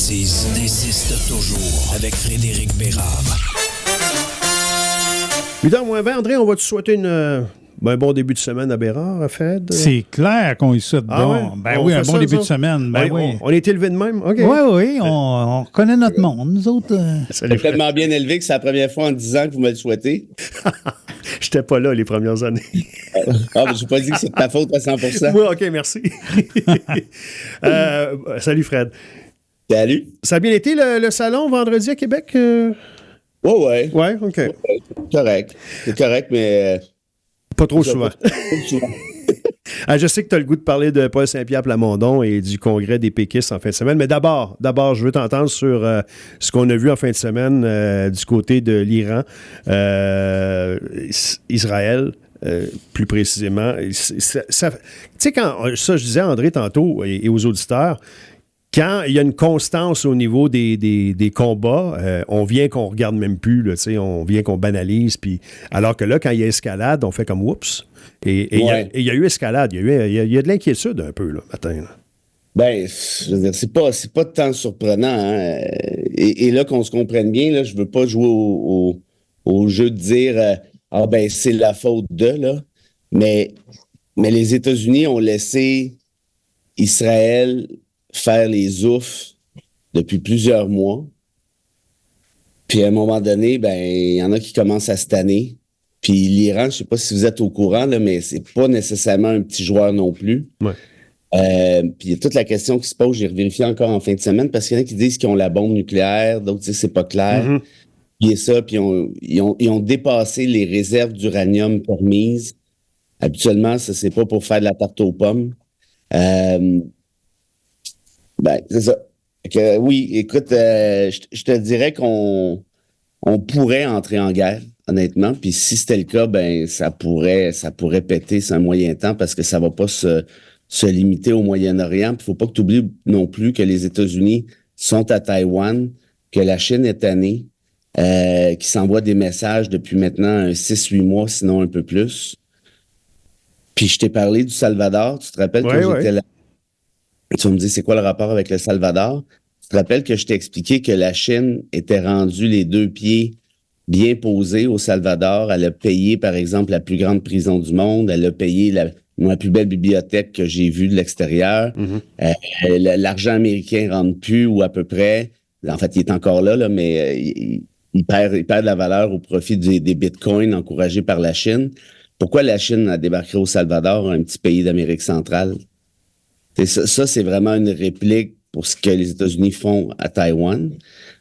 précise, insiste toujours avec Frédéric Bérard. 8h20, André, on va te souhaiter un bon début de semaine à Bérard, Fred? C'est clair qu'on y souhaite bon. Ouais? Ben oui, un bon début de semaine. Ben oui. On est élevé de même? OK. Oui, on reconnaît notre monde. Nous autres. C'est tellement bien élevé que c'est la première fois en 10 ans que vous me le souhaitez. J'étais pas là les premières années. Mais je n'ai pas dit que c'est de ta faute à 100%. Oui, OK, merci. Salut, Fred. Salut. Ça a bien été le salon vendredi à Québec? Oui. Oui, OK. Correct. C'est correct, mais... Pas trop souvent. Je sais que tu as le goût de parler de Paul Saint-Pierre Plamondon et du congrès des péquistes en fin de semaine, mais d'abord, je veux t'entendre sur ce qu'on a vu en fin de semaine du côté de l'Iran, Israël, plus précisément. Tu sais, quand ça, je disais à André tantôt et aux auditeurs, quand il y a une constance au niveau des combats, on vient qu'on regarde même plus, là, on vient qu'on banalise. Puis, alors que là, quand il y a escalade, on fait comme « oups ». Et il y a eu escalade, il y a de l'inquiétude un peu, là, matin. Là. Ben, je veux dire, c'est pas tant surprenant. Hein? Et là, qu'on se comprenne bien, là, je veux pas jouer au jeu de dire c'est la faute de, là. Mais les États-Unis ont laissé Israël faire les oufs depuis plusieurs mois. Puis à un moment donné, il y en a qui commencent à se tanner. Puis l'Iran, je ne sais pas si vous êtes au courant, là, mais c'est pas nécessairement un petit joueur non plus. Ouais. Puis il y a toute la question qui se pose, j'ai revérifié encore en fin de semaine, parce qu'il y en a qui disent qu'ils ont la bombe nucléaire, d'autres disent que c'est pas clair. Mm-hmm. Puis ça, puis ils ont dépassé les réserves d'uranium permises. Habituellement, ça, c'est pas pour faire de la tarte aux pommes. C'est ça. Oui, écoute, je te dirais qu'on pourrait entrer en guerre, honnêtement. Puis si c'était le cas, ça pourrait péter sur un moyen temps parce que ça va pas se limiter au Moyen-Orient. Puis faut pas que tu oublies non plus que les États-Unis sont à Taïwan, que la Chine est tannée, qui s'envoie des messages depuis maintenant 6-8 mois, sinon un peu plus. Puis je t'ai parlé du Salvador. Tu te rappelles quand j'étais là? Tu vas me dire, c'est quoi le rapport avec le Salvador? Tu te rappelles que je t'ai expliqué que la Chine était rendue les 2 pieds bien posés au Salvador. Elle a payé, par exemple, la plus grande prison du monde. Elle a payé la plus belle bibliothèque que j'ai vue de l'extérieur. Mm-hmm. L'argent américain ne rentre plus ou à peu près. En fait, il est encore là, mais il perd de la valeur au profit des bitcoins encouragés par la Chine. Pourquoi la Chine a débarqué au Salvador, un petit pays d'Amérique centrale? Ça, c'est vraiment une réplique pour ce que les États-Unis font à Taïwan.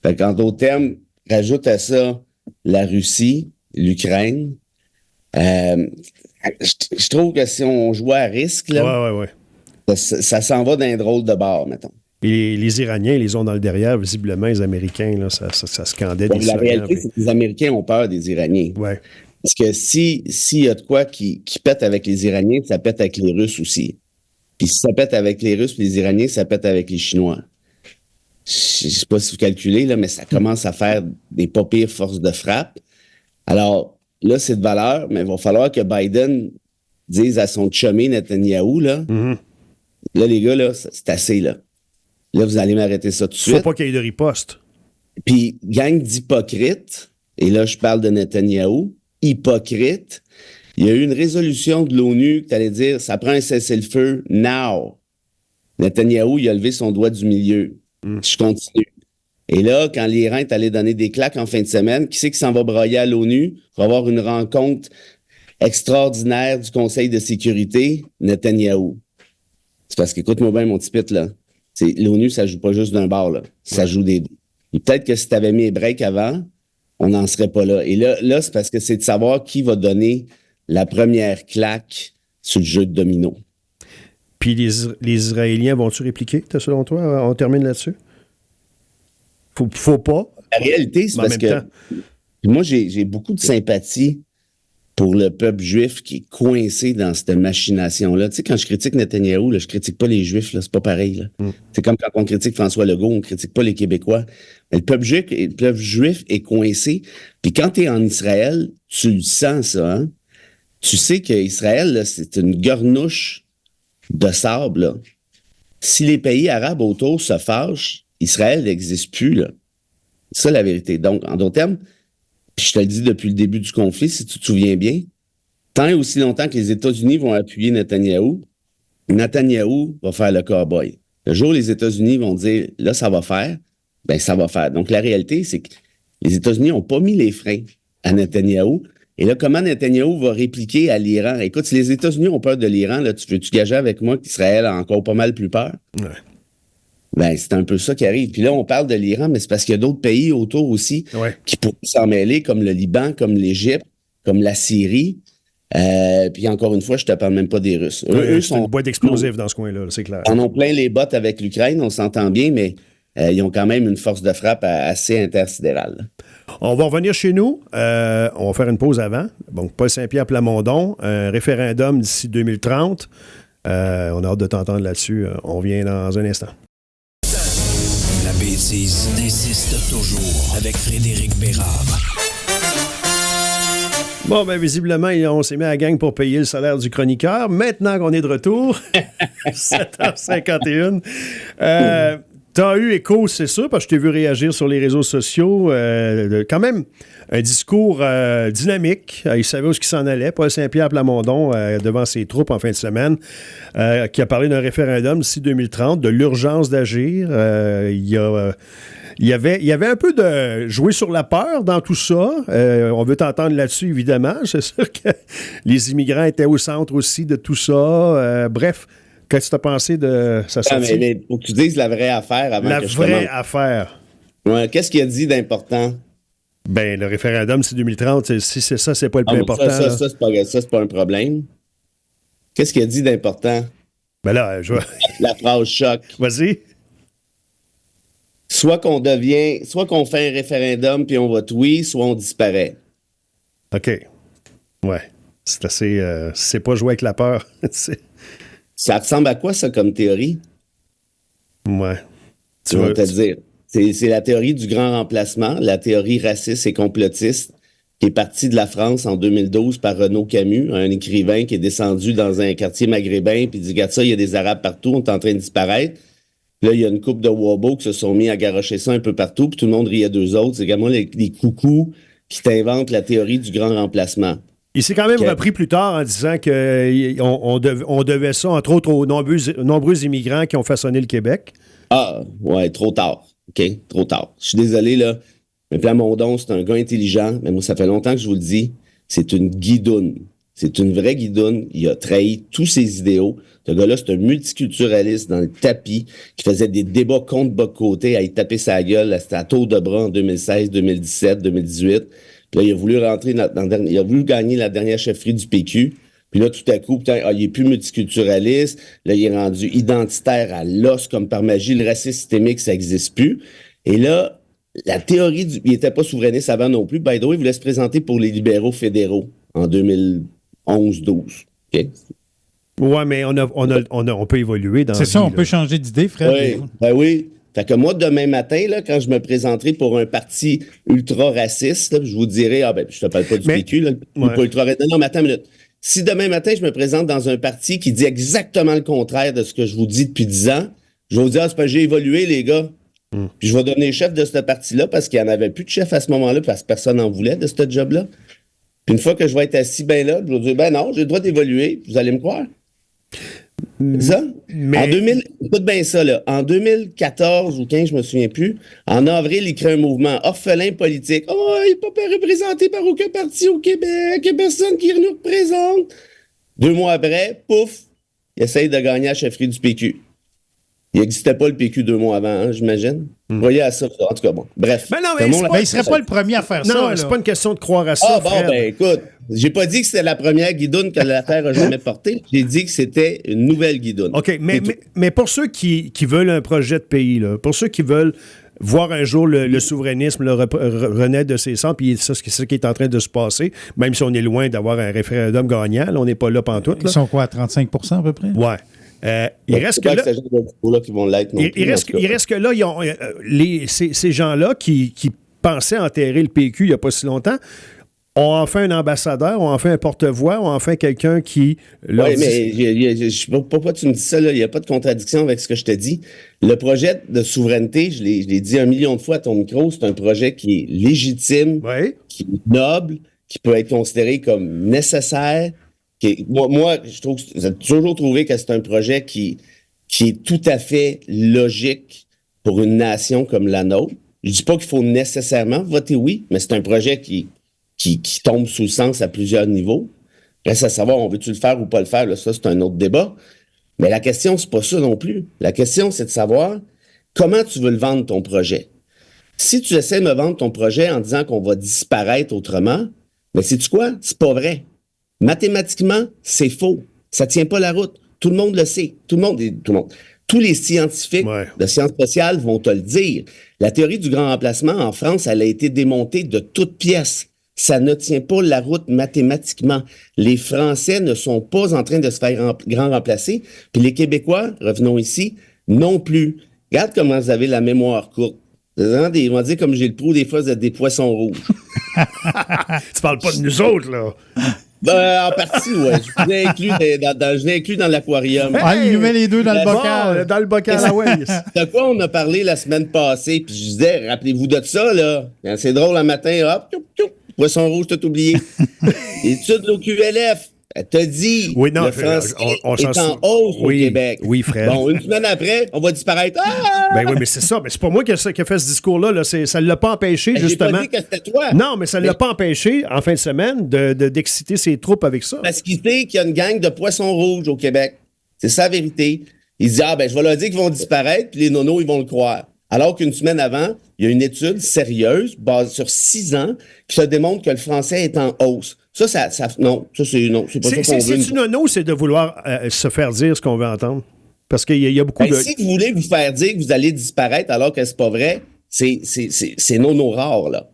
Fait qu'en d'autres termes, rajoute à ça la Russie, l'Ukraine. Je trouve que si on jouait à risque, là, ça s'en va d'un drôle de bord, mettons. Et les Iraniens, ils les ont dans le derrière, visiblement, les Américains, là, ça scandait des La réalité, c'est que les Américains ont peur des Iraniens. Ouais. Parce que s'il y a de quoi qui pète avec les Iraniens, ça pète avec les Russes aussi. Puis si ça pète avec les Russes et les Iraniens, ça pète avec les Chinois. Je ne sais pas si vous calculez, là, mais ça commence à faire des pas pires forces de frappe. Alors, là, c'est de valeur, mais il va falloir que Biden dise à son chumé Netanyahou, là, là, les gars, là, c'est assez, là. Là, vous allez m'arrêter ça tout de suite. Faut pas qu'il y ait de riposte. Puis, gang d'hypocrites, et là, je parle de Netanyahou, hypocrite. Il y a eu une résolution de l'ONU qui allait dire ça prend un cessez-le-feu now. Netanyahou, il a levé son doigt du milieu. Je continue. Et là, quand l'Iran est allé donner des claques en fin de semaine, qui c'est qui s'en va broyer à l'ONU? Il va y avoir une rencontre extraordinaire du Conseil de sécurité, Netanyahou. C'est parce qu'écoute-moi bien, mon petit pit, là. L'ONU, ça joue pas juste d'un bord, là. Ça joue des deux. Et peut-être que si tu avais mis les breaks avant, on n'en serait pas là. Et là, c'est parce que c'est de savoir qui va donner la première claque sur le jeu de domino. Puis les Israéliens vont-tu répliquer, selon toi? On termine là-dessus? Faut pas. La réalité, c'est parce que moi, j'ai beaucoup de sympathie pour le peuple juif qui est coincé dans cette machination-là. Tu sais, quand je critique Netanyahou, là, je critique pas les Juifs, là, c'est pas pareil. Là. C'est comme quand on critique François Legault, on critique pas les Québécois. Mais le peuple juif est coincé. Puis quand tu es en Israël, tu le sens, ça, hein? Tu sais qu'Israël, là, c'est une gornouche de sable. Là. Si les pays arabes autour se fâchent, Israël n'existe plus, là. C'est ça la vérité. Donc, en d'autres termes, puis je te le dis depuis le début du conflit, si tu te souviens bien, tant et aussi longtemps que les États-Unis vont appuyer Netanyahou va faire le cow-boy. Le jour où les États-Unis vont dire, là, ça va faire, ben ça va faire. Donc, la réalité, c'est que les États-Unis n'ont pas mis les freins à Netanyahou. Et là, comment Netanyahou va répliquer à l'Iran? Écoute, si les États-Unis ont peur de l'Iran, là, tu veux-tu gager avec moi qu'Israël a encore pas mal plus peur? Ouais. Ben, c'est un peu ça qui arrive. Puis là, on parle de l'Iran, mais c'est parce qu'il y a d'autres pays autour aussi qui pourraient s'en mêler, comme le Liban, comme l'Égypte, comme la Syrie. Puis encore une fois, je te parle même pas des Russes. Eux sont une boîte d'explosifs dans ce coin-là, c'est clair. En ont plein les bottes avec l'Ukraine, on s'entend bien, mais ils ont quand même une force de frappe assez intersidérale. On va revenir chez nous. On va faire une pause avant. Donc, Paul Saint-Pierre Plamondon, un référendum d'ici 2030. On a hâte de t'entendre là-dessus. On revient dans un instant. La bêtise insiste toujours avec Frédéric Bérard. Bon, bien, visiblement, on s'est mis à la gang pour payer le salaire du chroniqueur. Maintenant qu'on est de retour, 7h51. T'as eu écho, c'est sûr, parce que je t'ai vu réagir sur les réseaux sociaux. Quand même, un discours dynamique. Il savait où il s'en allait. Paul Saint-Pierre Plamondon, devant ses troupes en fin de semaine, qui a parlé d'un référendum d'ici 2030, de l'urgence d'agir. Il y avait un peu de jouer sur la peur dans tout ça. On veut t'entendre là-dessus, évidemment. C'est sûr que les immigrants étaient au centre aussi de tout ça. Bref, qu'est-ce que tu as pensé de sa sortie? Mais faut que tu dises la vraie affaire avant que je commence. La vraie affaire. Ouais, qu'est-ce qu'il a dit d'important? Ben, le référendum, c'est 2030. Si c'est ça, c'est pas le plus important. Ça, c'est pas un problème. Qu'est-ce qu'il a dit d'important? Ben là, La phrase choc. Vas-y. Soit qu'on fait un référendum puis on vote oui, soit on disparaît. OK. Ouais. C'est assez... c'est pas jouer avec la peur. Ça ressemble à quoi, ça, comme théorie? Ouais. Tu vas te dire. C'est la théorie du grand remplacement, la théorie raciste et complotiste qui est partie de la France en 2012 par Renaud Camus, un écrivain qui est descendu dans un quartier maghrébin puis dit, regarde ça, il y a des Arabes partout, on est en train de disparaître. Là, il y a une couple de wobos qui se sont mis à garrocher ça un peu partout, puis tout le monde riait d'eux autres. C'est également les coucous qui t'inventent la théorie du grand remplacement. Il s'est quand même repris plus tard en disant qu'on devait ça, entre autres, aux nombreux immigrants qui ont façonné le Québec. Ah, ouais, trop tard. OK, trop tard. Je suis désolé, là. Mais Plamondon, c'est un gars intelligent, mais moi, ça fait longtemps que je vous le dis, c'est une guidoune. C'est une vraie guidoune. Il a trahi tous ses idéaux. Ce gars-là, c'est un multiculturaliste dans le tapis qui faisait des débats contre Bock-Côté à y taper sa gueule. C'était à tour de bras en 2016, 2017, 2018. Puis là, il a voulu il a voulu gagner la dernière chefferie du PQ. Puis là, tout à coup, il est plus multiculturaliste. Là, il est rendu identitaire à l'os comme par magie. Le racisme systémique, ça n'existe plus. Et là, la théorie il n'était pas souverainiste avant non plus. By the way, il voulait se présenter pour les libéraux fédéraux en 2011-12. Okay? Ouais, mais on peut évoluer dans c'est ça, on peut changer d'idée, Fred. Oui, ben oui. Fait que moi, demain matin, là, quand je me présenterai pour un parti ultra-raciste, là, je vous dirai, je te parle pas du PQ, là, pas ultra-raciste. Non, mais attends une minute. Si demain matin, je me présente dans un parti qui dit exactement le contraire de ce que je vous dis depuis 10 ans, je vais vous dire, c'est parce que j'ai évolué, les gars. Puis je vais donner chef de ce parti-là parce qu'il n'y en avait plus de chef à ce moment-là, parce que personne n'en voulait de ce job-là. Puis une fois que je vais être assis bien là, je vais dire, non, j'ai le droit d'évoluer, vous allez me croire. Ça? Écoute bien ça, là. En 2014 ou 15, je me souviens plus, en avril, il crée un mouvement orphelin politique. Oh, il n'est pas représenté par aucun parti au Québec, il n'y a personne qui nous représente. 2 mois après, pouf, il essaye de gagner la chefferie du PQ. Il n'existait pas le PQ 2 mois avant, hein, j'imagine. Vous voyez à ça. En tout cas, bon. Bref. Mais non, il ne serait pas le premier à faire ça. Non, c'est pas une question de croire à ça. Ah, bon, écoute, j'ai pas dit que c'était la première guidoune que la Terre a jamais portée. J'ai dit que c'était une nouvelle guidoune. OK, mais pour ceux qui veulent un projet de pays, là, pour ceux qui veulent voir un jour le souverainisme renaître de ses cendres, puis c'est ce qui est en train de se passer, même si on est loin d'avoir un référendum gagnant, là, on n'est pas là pantoute. Là. Ils sont quoi, à 35 % à peu près? Ouais. Il reste que là, il reste que là, ces gens-là qui pensaient enterrer le PQ il n'y a pas si longtemps On en fait un ambassadeur, on en fait un porte-voix, on en fait quelqu'un qui... Oui, mais je ne sais pas pourquoi tu me dis ça, là. Il n'y a pas de contradiction avec ce que je te dis. Le projet de souveraineté, je l'ai dit 1 million de fois à ton micro, c'est un projet qui est légitime, qui est noble, qui peut être considéré comme nécessaire. Moi, je trouve, j'ai toujours trouvé que c'est un projet qui est tout à fait logique pour une nation comme la nôtre. Je dis pas qu'il faut nécessairement voter oui, mais c'est un projet qui tombe sous le sens à plusieurs niveaux. Reste à savoir, on veut-tu le faire ou pas le faire, là, ça, c'est un autre débat. Mais la question, c'est pas ça non plus. La question, c'est de savoir comment tu veux le vendre, ton projet. Si tu essaies de me vendre ton projet en disant qu'on va disparaître autrement, mais sais-tu quoi? C'est pas vrai. Mathématiquement, c'est faux. Ça tient pas la route. Tout le monde le sait. Tout le monde. Tous les scientifiques de sciences sociales vont te le dire. La théorie du grand remplacement en France, elle a été démontée de toutes pièces. Ça ne tient pas la route mathématiquement. Les Français ne sont pas en train de se faire grand remplacer, puis les Québécois, revenons ici, non plus. Regarde comment vous avez la mémoire courte. Ils vont dire, comme j'ai le trou, des fois, vous êtes des poissons rouges. Tu parles pas de nous autres, là. En partie, oui. Je l'ai inclus dans l'aquarium. Il nous met les deux dans le bocal. Dans le bocal, ah ouais. De quoi on a parlé la semaine passée, puis je disais, rappelez-vous de ça, là. C'est drôle, un matin, hop, poisson rouge, tout oublié. L'étude de l'OQLF, elle t'a dit, le français est en hausse au Québec. Oui, Fred. Bon, une semaine après, on va disparaître. Ben oui, mais c'est ça. Mais c'est pas moi qui a fait ce discours-là. Là. Ça ne l'a pas empêché, justement. J'ai pas dit que c'était toi. Non, mais ça ne l'a pas empêché, en fin de semaine, d'exciter ses troupes avec ça. Parce qu'il sait qu'il y a une gang de poissons rouges au Québec. C'est ça la vérité. Il dit, je vais leur dire qu'ils vont disparaître, puis les nonos, ils vont le croire. Alors qu'une semaine avant, il y a une étude sérieuse, basée sur 6 ans, qui se démontre que le français est en hausse. Non, c'est pas ça qu'on veut. C'est-tu nono, c'est de vouloir se faire dire ce qu'on veut entendre? Parce qu'il y a beaucoup de... Si vous voulez vous faire dire que vous allez disparaître alors que c'est pas vrai, c'est nono rare, là.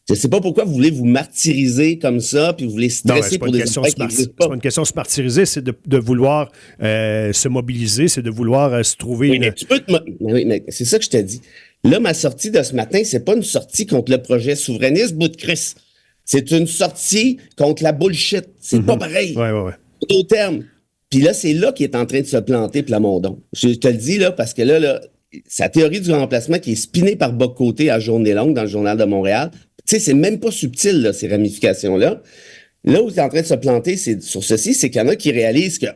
Je sais pas pourquoi vous voulez vous martyriser comme ça, puis vous voulez stresser pour des affaires qui n'existent pas. C'est pas une question de se martyriser, c'est de vouloir se mobiliser, c'est de vouloir se trouver mais tu peux mais c'est ça que je te dis. Là, ma sortie de ce matin, c'est pas une sortie contre le projet souverainiste, bout de Christ. C'est une sortie contre la bullshit. C'est pas pareil. Ouais. Au terme. Puis là, c'est là qu'il est en train de se planter, Plamondon. Je te le dis, là, parce que là, sa théorie du remplacement qui est spinée par Bock-Côté à Journée longue dans le Journal de Montréal, tu sais, c'est même pas subtil, là, ces ramifications-là. Là où il est en train de se planter, c'est sur ceci, c'est qu'il y en a qui réalisent que,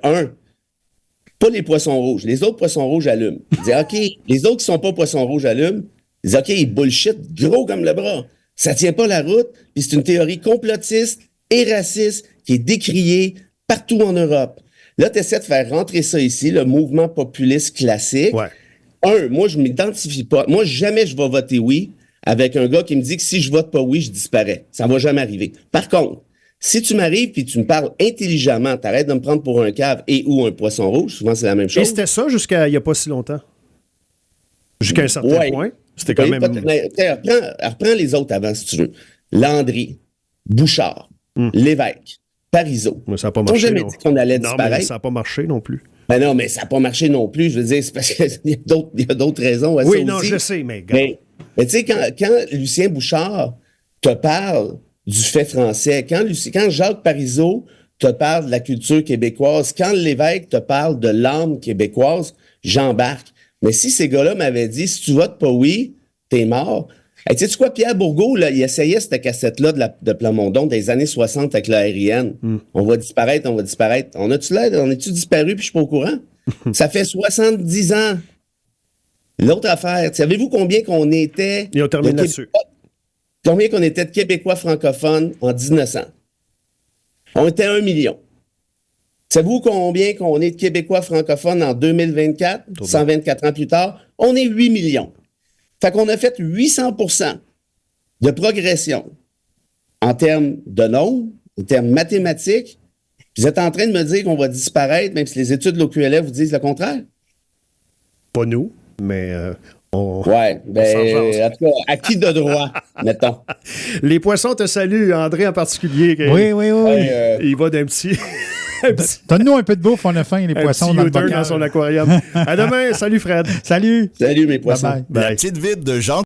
pas les poissons rouges, les autres poissons rouges allument. Ils disent, OK, les autres qui sont pas poissons rouges allument, ils disent, OK, ils bullshit gros comme le bras. Ça tient pas la route, puis c'est une théorie complotiste et raciste qui est décriée partout en Europe. Là, tu essaies de faire rentrer ça ici, le mouvement populiste classique. Ouais. Moi, je m'identifie pas. Moi, jamais je vais voter oui avec un gars qui me dit que si je vote pas oui, je disparais. Ça va jamais arriver. Par contre, si tu m'arrives puis tu me parles intelligemment, t'arrêtes de me prendre pour un cave et ou un poisson rouge, souvent c'est la même chose. Et c'était ça jusqu'à il n'y a pas si longtemps. Jusqu'à un certain point. C'était quand même... Reprends les autres avant, si tu veux. Landry, Bouchard, Lévesque, Parizeau. Mais ça n'a pas marché. On n'a jamais dit qu'on allait disparaître. Non, mais ça n'a pas marché non plus. Ben non, mais ça n'a pas marché non plus. Je veux dire, c'est parce qu'il y a d'autres raisons à ça aussi. Oui, non, je sais, mais... Mais tu sais, quand Lucien Bouchard te parle du fait français, quand Jacques Parizeau te parle de la culture québécoise, quand Lévesque te parle de l'âme québécoise, j'embarque. Mais si ces gars-là m'avaient dit, si tu votes pas oui, t'es mort. Hey, tu sais quoi, Pierre Bourgault, là, il essayait cette cassette-là de Plamondon des années 60 avec l'aérienne. On va disparaître. On est-tu disparu puis je suis pas au courant? Ça fait 70 ans. L'autre affaire, savez-vous combien qu'on était... Et on termine là-dessus. Combien qu'on était de Québécois francophones en 1900? On était 1 million. Savez-vous combien qu'on est de Québécois francophones en 2024, 124 ans plus tard? On est 8 millions. Fait qu'on a fait 800% de progression en termes de nombre, en termes mathématiques. Vous êtes en train de me dire qu'on va disparaître, même si les études de l'OQLF vous disent le contraire? Pas nous, mais... En tout cas, à qui de droit, mettons? Les poissons te saluent, André en particulier. Oui. Il va d'un petit... Donne-nous un peu de bouffe, on a faim, les poissons dans le bocal. Dans son aquarium. À demain, salut Fred. Salut. Salut mes poissons. Bye bye. La petite vide de Jean